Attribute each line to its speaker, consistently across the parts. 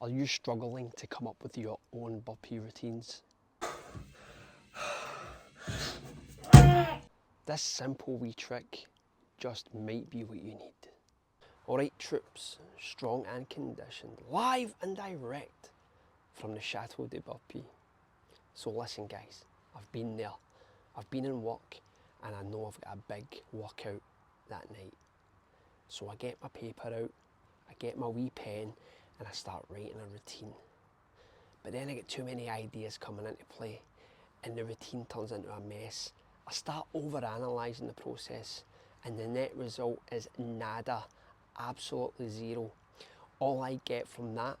Speaker 1: Are you struggling to come up with your own burpee routines? This simple wee trick just might be what you need. Alright troops, strong and conditioned, live and direct from the Chateau de Burpee. So listen guys, I've been there, I've been in work, and I know I've got a big workout that night. So I get my paper out, I get my wee pen, and I start writing a routine. But then I get too many ideas coming into play, and the routine turns into a mess. I start over-analysing the process, and the net result is nada, absolutely zero. All I get from that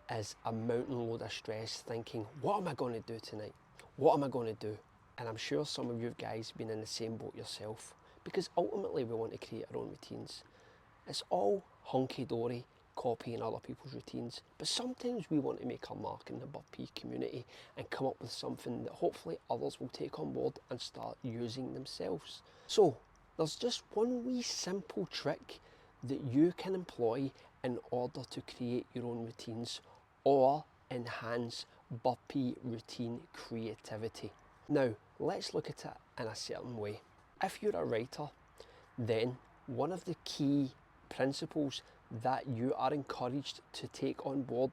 Speaker 1: is a mountain load of stress, thinking, what am I going to do tonight? What am I going to do? And I'm sure some of you guys have been in the same boat yourself, because ultimately we want to create our own routines. It's all hunky-dory, copying other people's routines, but sometimes we want to make our mark in the Burpee community and come up with something that hopefully others will take on board and start using themselves. So there's just one wee simple trick that you can employ in order to create your own routines or enhance Burpee routine creativity. Now let's look at it in a certain way. If you're a writer, then one of the key principles that you are encouraged to take on board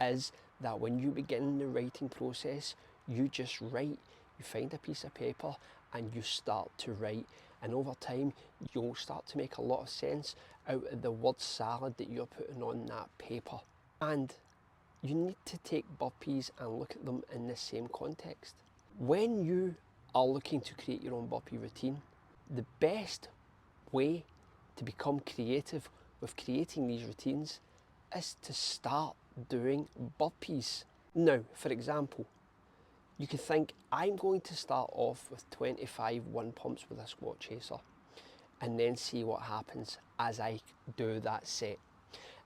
Speaker 1: is that when you begin the writing process, you just write. You find a piece of paper and you start to write, and over time you'll start to make a lot of sense out of the word salad that you're putting on that paper. And you need to take burpees and look at them in the same context. When you are looking to create your own burpee routine, the best way to become creative with creating these routines is to start doing burpees. Now, for example, you could think, I'm going to start off with 25 one pumps with a squat chaser and then see what happens as I do that set.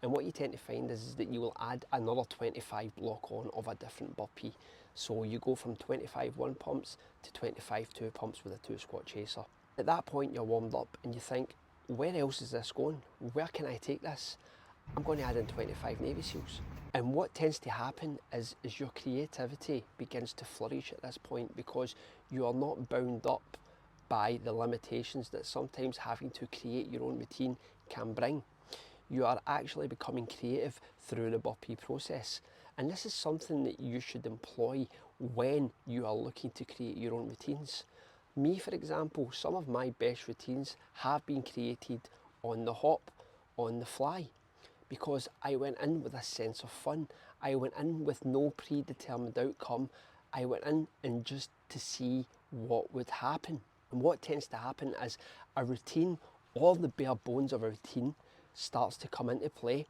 Speaker 1: And what you tend to find is that you will add another 25 block on of a different burpee. So you go from 25 one pumps to 25 two pumps with a 2 squat chaser. At that point you're warmed up and you think, where else is this going? Where can I take this? I'm going to add in 25 Navy SEALs. And what tends to happen is your creativity begins to flourish at this point, because you are not bound up by the limitations that sometimes having to create your own routine can bring. You are actually becoming creative through the burpee process. And this is something that you should employ when you are looking to create your own routines. Me, for example, some of my best routines have been created on the hop, on the fly, because I went in with a sense of fun. I went in with no predetermined outcome. I went in and just to see what would happen. And what tends to happen is a routine, or the bare bones of a routine, starts to come into play,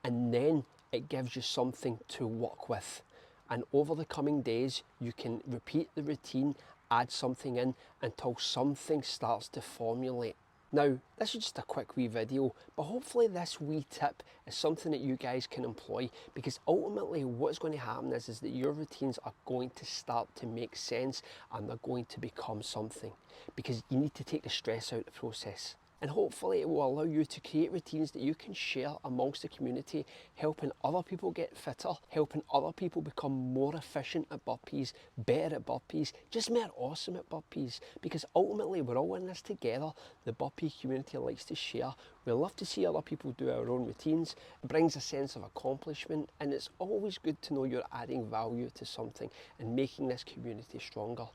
Speaker 1: and then it gives you something to work with. And over the coming days, you can repeat the routine, add something in until something starts to formulate. Now, this is just a quick wee video, but hopefully this wee tip is something that you guys can employ, because ultimately what's going to happen is that your routines are going to start to make sense and they're going to become something, because you need to take the stress out of the process. And hopefully it will allow you to create routines that you can share amongst the community, helping other people get fitter, helping other people become more efficient at burpees, better at burpees, just more awesome at burpees. Because ultimately we're all in this together. The burpee community likes to share. We love to see other people do our own routines. It brings a sense of accomplishment, and it's always good to know you're adding value to something and making this community stronger.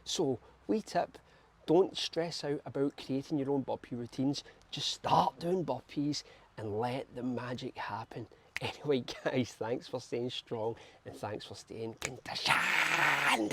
Speaker 1: So, wee tip, don't stress out about creating your own burpee routines. Just start doing burpees and let the magic happen. Anyway guys, thanks for staying strong and thanks for staying conditioned.